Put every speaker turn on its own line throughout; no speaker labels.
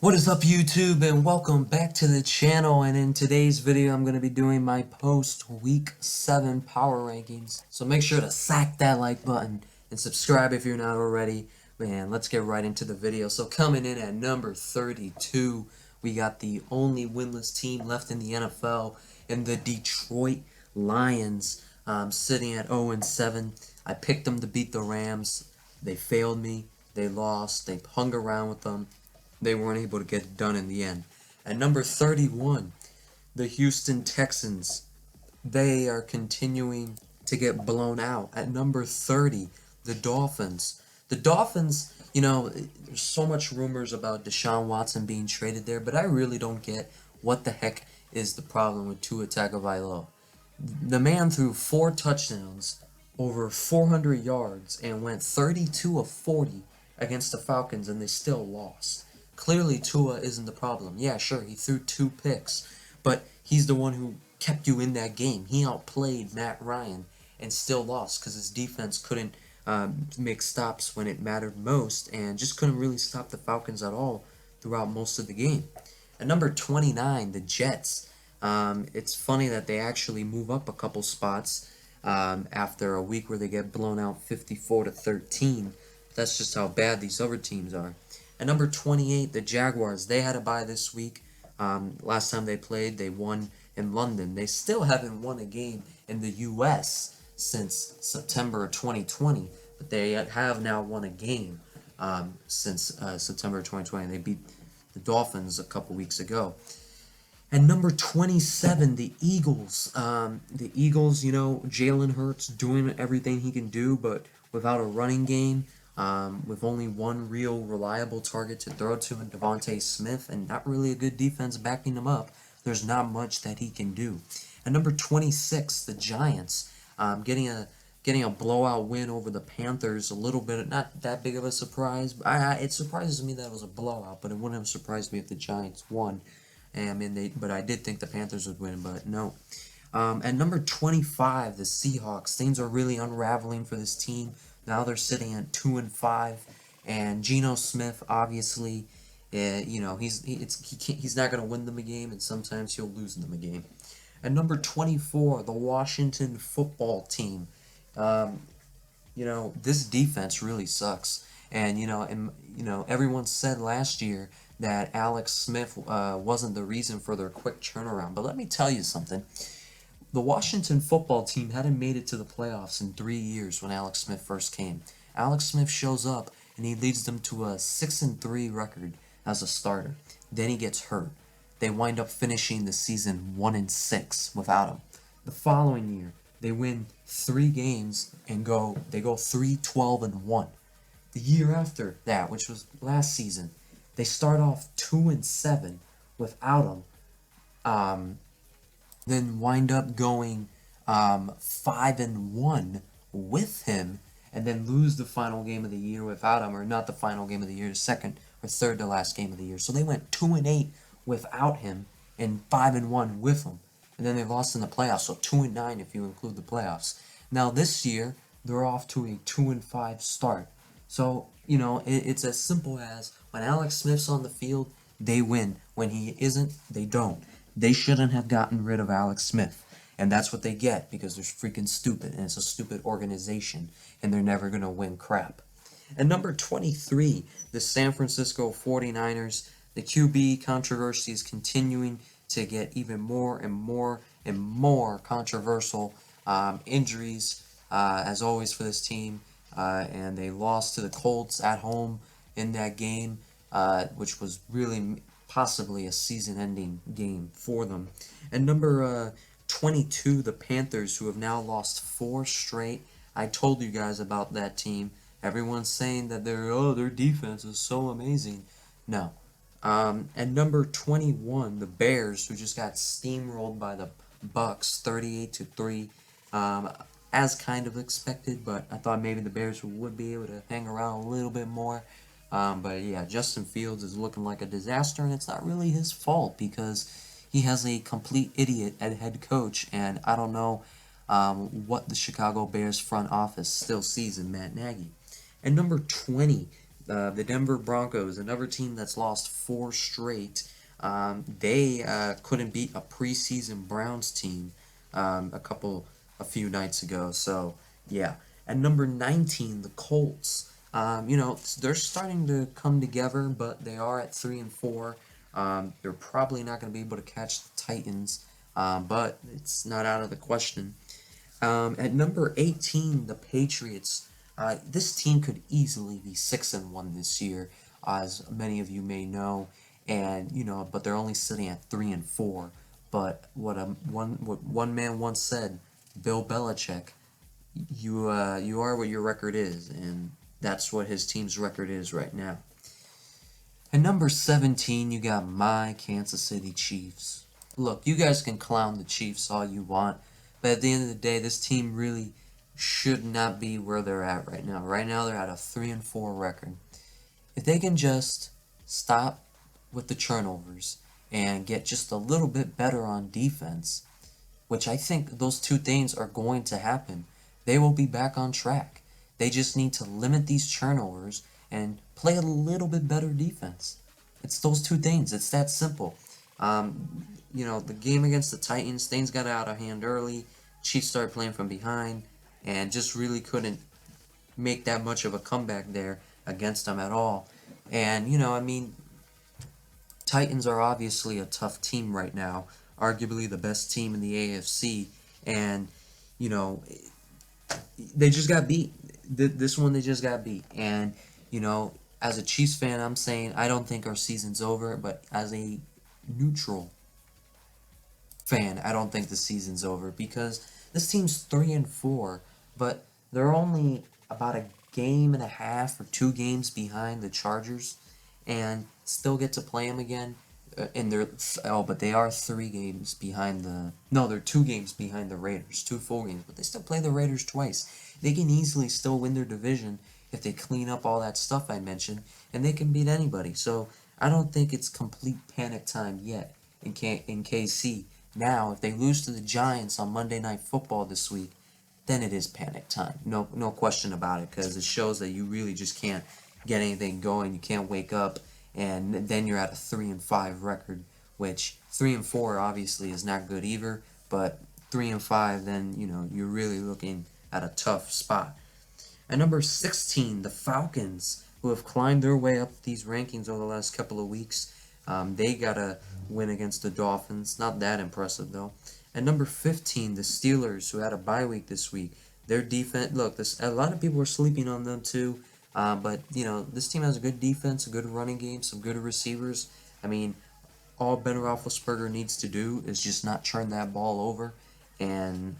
What is up, YouTube, and welcome back to the channel. And in today's video I'm going to be doing my post week 7 power rankings, so make sure to sack that like button and subscribe if you're not already. Man, let's get right into the video. So coming in at number 32, we got the only winless team left in the NFL, and the Detroit Lions, sitting at 0-7. I picked them to beat the Rams. They failed me. They lost. They hung around with them. They weren't able to get it done in the end. At number 31, the Houston Texans. They are continuing to get blown out. At number 30, the Dolphins. The Dolphins, there's so much rumors about Deshaun Watson being traded there, but I really don't get what the heck is the problem with Tua Tagovailoa. The man threw 4 touchdowns, over 400 yards, and went 32 of 40 against the Falcons, and they still lost. Clearly, Tua isn't the problem. Yeah, sure, he threw 2 picks, but he's the one who kept you in that game. He outplayed Matt Ryan and still lost because his defense couldn't make stops when it mattered most, and just couldn't really stop the Falcons at all throughout most of the game. At number 29, the Jets. It's funny that they actually move up a couple spots after a week where they get blown out 54-13. That's just how bad these other teams are. At number 28, the Jaguars. They had a bye this week. Last time they played, they won in London. They still haven't won a game in the U.S. since September of 2020, but they have now won a game since September of 2020. They beat the Dolphins a couple weeks ago. And number 27, the Eagles. The Eagles, Jalen Hurts doing everything he can do, but without a running game, with only one real reliable target to throw to in Devontae Smith, and not really a good defense backing him up, there's not much that he can do. And number 26, the Giants, getting a blowout win over the Panthers. A little bit, not that big of a surprise. It surprises me that it was a blowout, but it wouldn't have surprised me if the Giants won. But I did think the Panthers would win, but no. At number 25, the Seahawks. Things are really unraveling for this team. Now they're sitting at 2-5, and Geno Smith, obviously, he's not going to win them a game, and sometimes he'll lose them a game. At number 24, the Washington Football Team. This defense really sucks, and everyone said last year that Alex Smith wasn't the reason for their quick turnaround. But let me tell you something. The Washington Football Team hadn't made it to the playoffs in 3 years when Alex Smith first came. Alex Smith shows up and he leads them to a 6-3 record as a starter. Then he gets hurt. They wind up finishing the season 1-6 without him. The following year, they win 3 games and they go 3-12-1. The year after that, which was last season, they start off 2-7 without him. Then wind up going 5-1 with him, and then lose the final game of the year without him, or not the final game of the year, the second or third to last game of the year. So they went 2-8 without him and 5-1 with him, and then they lost in the playoffs. So 2-9 if you include the playoffs. Now this year they're off to a 2-5 start. So it's as simple as when Alex Smith's on the field, they win. When he isn't, they don't. They shouldn't have gotten rid of Alex Smith, and that's what they get because they're freaking stupid, and it's a stupid organization, and they're never going to win crap. And number 23, the San Francisco 49ers. The QB controversy is continuing to get even more and more and more controversial. Injuries, as always, for this team, and they lost to the Colts at home in that game, which was really possibly a season-ending game for them. And number 22, the Panthers, who have now lost 4 straight. I told you guys about that team. Everyone's saying that their defense is so amazing. No. And number 21, the Bears, who just got steamrolled by the Bucks, 38-3. As kind of expected, but I thought maybe the Bears would be able to hang around a little bit more. But yeah, Justin Fields is looking like a disaster, and it's not really his fault because he has a complete idiot at head coach, and I don't know what the Chicago Bears front office still sees in Matt Nagy. And number 20, The Denver Broncos, another team that's lost 4 straight. They couldn't beat a preseason Browns team a few nights ago. So yeah. At number 19, the Colts. They're starting to come together, but they are at 3-4. They're probably not going to be able to catch the Titans, but it's not out of the question. At number 18, the Patriots. This team could easily be 6-1 this year, as many of you may know, and but they're only sitting at 3-4. But what one man once said, Bill Belichick, you are what your record is, and that's what his team's record is right now. At number 17, you got my Kansas City Chiefs. Look, you guys can clown the Chiefs all you want, but at the end of the day, this team really should not be where they're at right now. Right now, they're at a 3-4 record. If they can just stop with the turnovers and get just a little bit better on defense, which I think those two things are going to happen, they will be back on track. They just need to limit these turnovers and play a little bit better defense. It's those two things. It's that simple. The game against the Titans, things got out of hand early. Chiefs started playing from behind and just really couldn't make that much of a comeback there against them at all. And, Titans are obviously a tough team right now, arguably the best team in the AFC, and, they just got beat. This one, they just got beat. And, as a Chiefs fan, I'm saying I don't think our season's over, but as a neutral fan, I don't think the season's over because this team's 3-4, but they're only about a game and a half or 2 games behind the Chargers, and still get to play them again. And but they are 3 games behind they're 2 games behind the Raiders, 2 full games, but they still play the Raiders twice. They can easily still win their division if they clean up all that stuff I mentioned, and they can beat anybody. So I don't think it's complete panic time yet in KC. Now, if they lose to the Giants on Monday Night Football this week, then it is panic time. No question about it, because it shows that you really just can't get anything going. You can't wake up, and then you're at a 3-5 record, which 3-4 obviously is not good either, but 3-5, then you're really looking at a tough spot. At number 16, the Falcons, who have climbed their way up these rankings over the last couple of weeks. They got a win against the Dolphins. Not that impressive, though. At number 15, the Steelers, who had a bye week this week. Their defense, look, a lot of people are sleeping on them, too. But, this team has a good defense, a good running game, some good receivers. I mean, all Ben Roethlisberger needs to do is just not turn that ball over and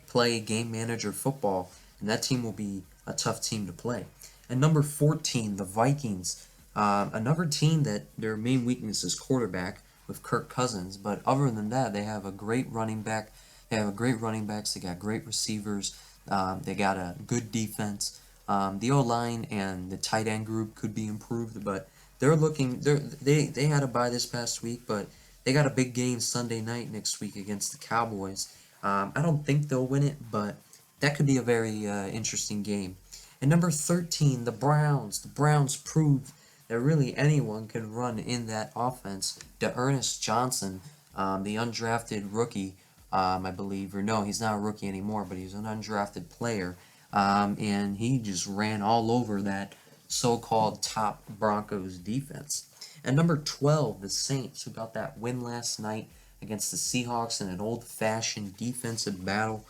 play game manager football, and that team will be a tough team to play. At number 14, the Vikings, another team that their main weakness is quarterback with Kirk Cousins, but other than that, they have a great running back. They have great running backs. They got great receivers. They got a good defense. The O-line and the tight end group could be improved, but they had a bye this past week, but they got a big game Sunday night next week against the Cowboys. I don't think they'll win it, but that could be a very interesting game. And number 13, the Browns. The Browns proved that really anyone can run in that offense. D'Ernest Johnson, the undrafted rookie, I believe, or no, he's not a rookie anymore, but he's an undrafted player, and he just ran all over that so-called top Broncos defense. And number 12, the Saints, who got that win last night against the Seahawks in an old-fashioned defensive battle.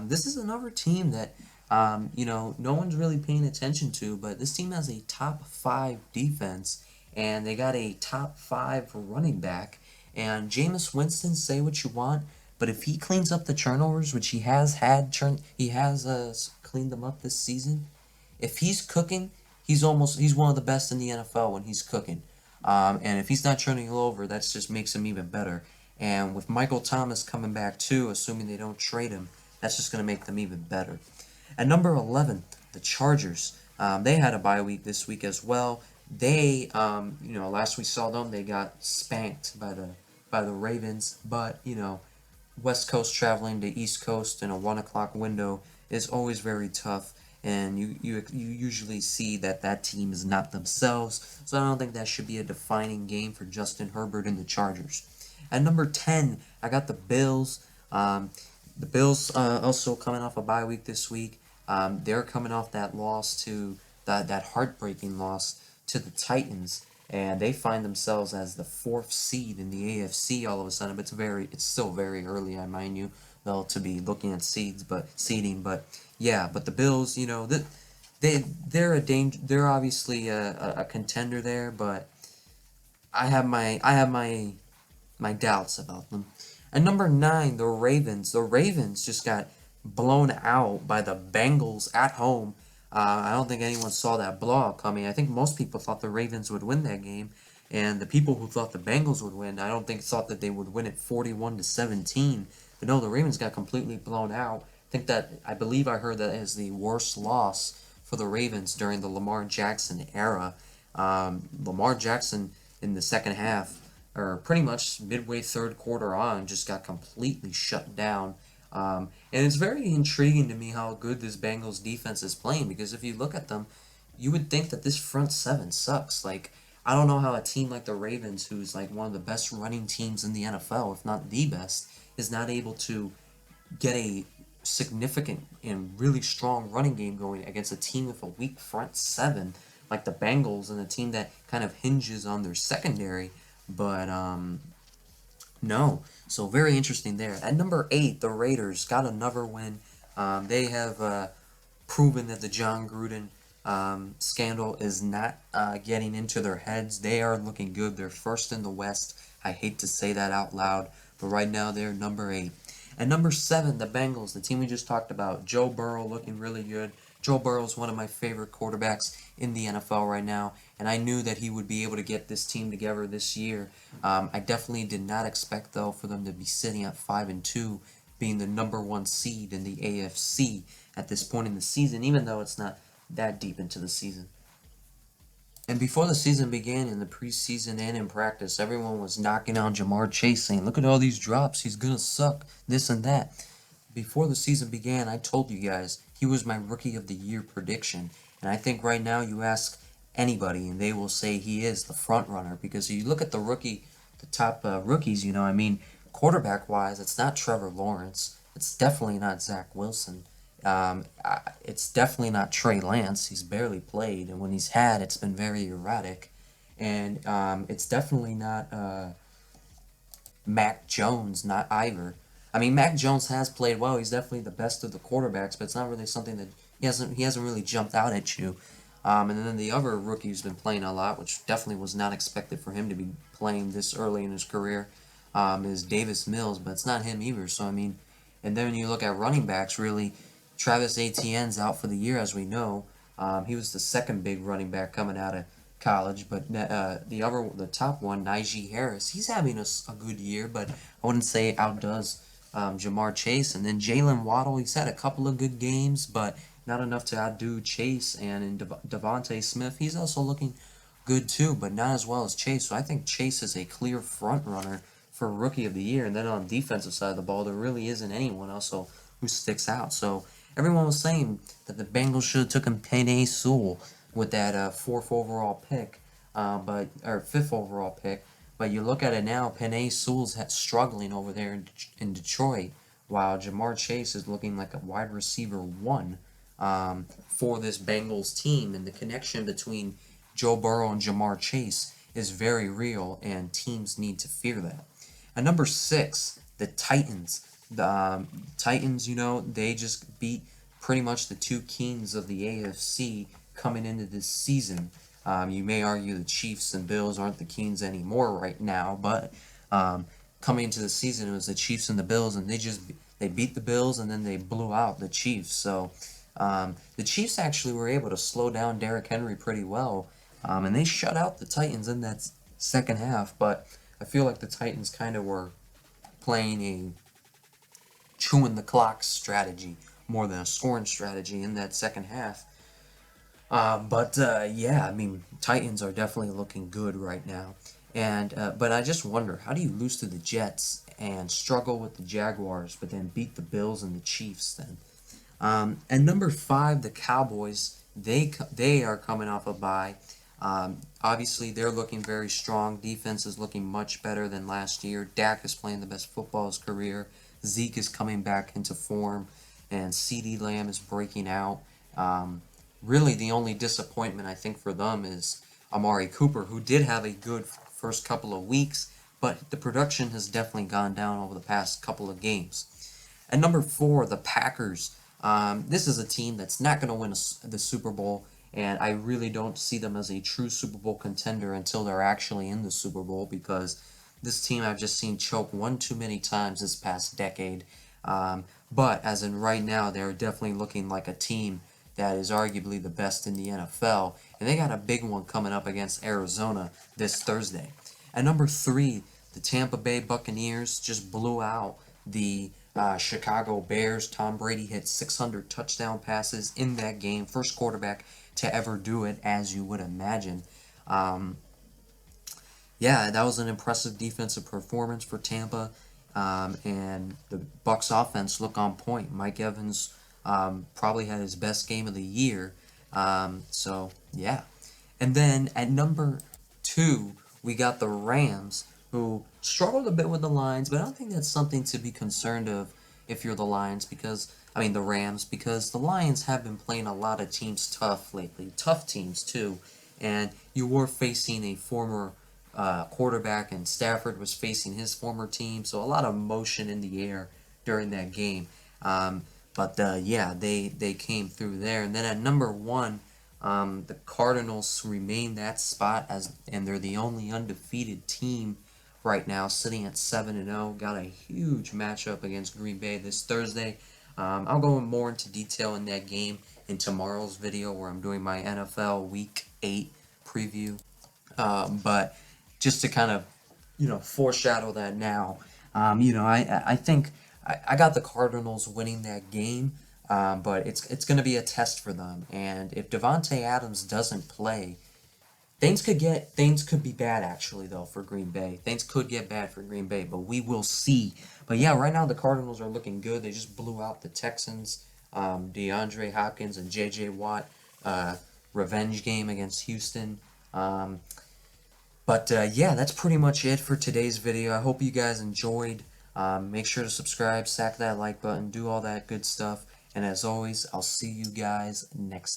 This is another team that, no one's really paying attention to, but this team has a top 5 defense, and they got a top 5 running back. And Jameis Winston, say what you want, but if he cleans up the turnovers, which he has cleaned them up this season, if he's cooking, he's one of the best in the NFL when he's cooking. And if he's not turning it over, that just makes him even better. And with Michael Thomas coming back too, assuming they don't trade him, that's just going to make them even better. At number 11, the Chargers. They had a bye week this week as well. They, last we saw them, they got spanked by the Ravens. But, West Coast traveling to East Coast in a 1 o'clock window is always very tough. and you usually see that team is not themselves. So I don't think that should be a defining game for Justin Herbert and the Chargers. At number 10, I got the Bills. The Bills also coming off a bye week this week. They're coming off that loss to that heartbreaking loss to the Titans, and they find themselves as the 4th seed in the AFC all of a sudden. But it's still very early, I mind you, though, to be looking at seeding. But yeah, but the Bills, you know, they're obviously a contender there, but I have my doubts about them. At number 9, the Ravens. The Ravens just got blown out by the Bengals at home. I don't think anyone saw that blowout coming. I think most people thought the Ravens would win that game, and the people who thought the Bengals would win, I don't think thought that they would win it 41-17. But no, the Ravens got completely blown out. I believe I heard that is the worst loss for the Ravens during the Lamar Jackson era. Lamar Jackson in the second half, or pretty much midway third quarter on, just got completely shut down. And it's very intriguing to me how good this Bengals defense is playing, because if you look at them, you would think that this front seven sucks. Like, I don't know how a team like the Ravens, who's like one of the best running teams in the NFL, if not the best, is not able to get a significant and really strong running game going against a team with a weak front seven like the Bengals, and a team that kind of hinges on their secondary. But no, so very interesting there. At number 8, the Raiders got another win. They have proven that the John Gruden scandal is not getting into their heads. They are looking good. They're first in the West. I hate to say that out loud, but right now they're number 8. At number 7, the Bengals, the team we just talked about. Joe Burrow looking really good. Joe Burrow is one of my favorite quarterbacks in the NFL right now, and I knew that he would be able to get this team together this year. I definitely did not expect, though, for them to be sitting at 5-2, being the number 1 seed in the AFC at this point in the season, even though it's not that deep into the season. And before the season began, in the preseason and in practice, everyone was knocking on Jamar Chase, saying, look at all these drops, he's gonna suck, this and that. Before the season began, I told you guys he was my Rookie of the Year prediction. And I think right now you ask anybody, and they will say he is the front runner. Because if you look at the top rookies, I mean, quarterback-wise, it's not Trevor Lawrence. It's definitely not Zach Wilson. It's definitely not Trey Lance. He's barely played, and when he's had, it's been very erratic. And it's definitely not Mac Jones, not either. I mean, Mac Jones has played well. He's definitely the best of the quarterbacks, but it's not really something that he hasn't really jumped out at you. And then the other rookie who's been playing a lot, which definitely was not expected for him to be playing this early in his career, is Davis Mills, but it's not him either. So I mean, and then when you look at running backs, really, Travis Etienne's out for the year, as we know. He was the second big running back coming out of college, but the top one, Najee Harris, he's having a good year, but I wouldn't say outdoes Jamar Chase. And then Jalen Waddle, he's had a couple of good games, but not enough to outdo Chase. And in Devontae Smith, he's also looking good too, but not as well as Chase. So I think Chase is a clear front runner for Rookie of the Year. And then on the defensive side of the ball, there really isn't anyone else who sticks out. So everyone was saying that the Bengals should have taken Penei Sewell with that 4th overall pick, or 5th overall pick. But you look at it now, Penei Sewell's struggling over there in Detroit, while Jamar Chase is looking like a wide receiver 1 for this Bengals team. And the connection between Joe Burrow and Jamar Chase is very real, and teams need to fear that. At number 6, the Titans. The Titans, they just beat pretty much the 2 kings of the AFC coming into this season. You may argue the Chiefs and Bills aren't the kings anymore right now, but coming into the season, it was the Chiefs and the Bills, and they beat the Bills, and then they blew out the Chiefs. So the Chiefs actually were able to slow down Derrick Henry pretty well, and they shut out the Titans in that second half. But I feel like the Titans kind of were playing a chewing the clock strategy more than a scoring strategy in that second half. Yeah, I mean, Titans are definitely looking good right now. And but I just wonder, how do you lose to the Jets and struggle with the Jaguars, but then beat the Bills and the Chiefs then? And number 5, the Cowboys. They are coming off a bye. Obviously, they're looking very strong. Defense is looking much better than last year. Dak is playing the best football of his career. Zeke is coming back into form, and CeeDee Lamb is breaking out. Really, the only disappointment I think for them is Amari Cooper, who did have a good first couple of weeks, but the production has definitely gone down over the past couple of games. At number 4, the Packers. This is a team that's not going to win the Super Bowl, and I really don't see them as a true Super Bowl contender until they're actually in the Super Bowl, because this team I've just seen choke one too many times this past decade. But as in right now, they're definitely looking like a team that is arguably the best in the NFL, and they got a big one coming up against Arizona this Thursday. At number 3, the Tampa Bay Buccaneers just blew out the Chicago Bears. Tom Brady hit 600 touchdown passes in that game. First quarterback to ever do it, as you would imagine. Yeah, that was an impressive defensive performance for Tampa, and the Bucs offense look on point. Mike Evans probably had his best game of the year. So yeah, and then at number 2, we got the Rams, who struggled a bit with the Lions, but I don't think that's something to be concerned of if you're the Lions, because the Rams, because the Lions have been playing a lot of teams tough lately, tough teams too, and you were facing a former quarterback, and Stafford was facing his former team, so a lot of motion in the air during that game. But yeah, they came through there. And then at number 1, the Cardinals remain that spot, and they're the only undefeated team right now, sitting at 7-0. Got a huge matchup against Green Bay this Thursday. I'll go more into detail in that game in tomorrow's video, where I'm doing my NFL Week 8 preview. But just to kind of, foreshadow that now, I think I got the Cardinals winning that game, but it's going to be a test for them. And if Devontae Adams doesn't play, things could be bad actually though for Green Bay. Things could get bad for Green Bay, but we will see. But yeah, right now the Cardinals are looking good. They just blew out the Texans. DeAndre Hopkins and J.J. Watt, revenge game against Houston. But yeah, that's pretty much it for today's video. I hope you guys enjoyed. Make sure to subscribe, sack that like button, do all that good stuff. And as always, I'll see you guys next time.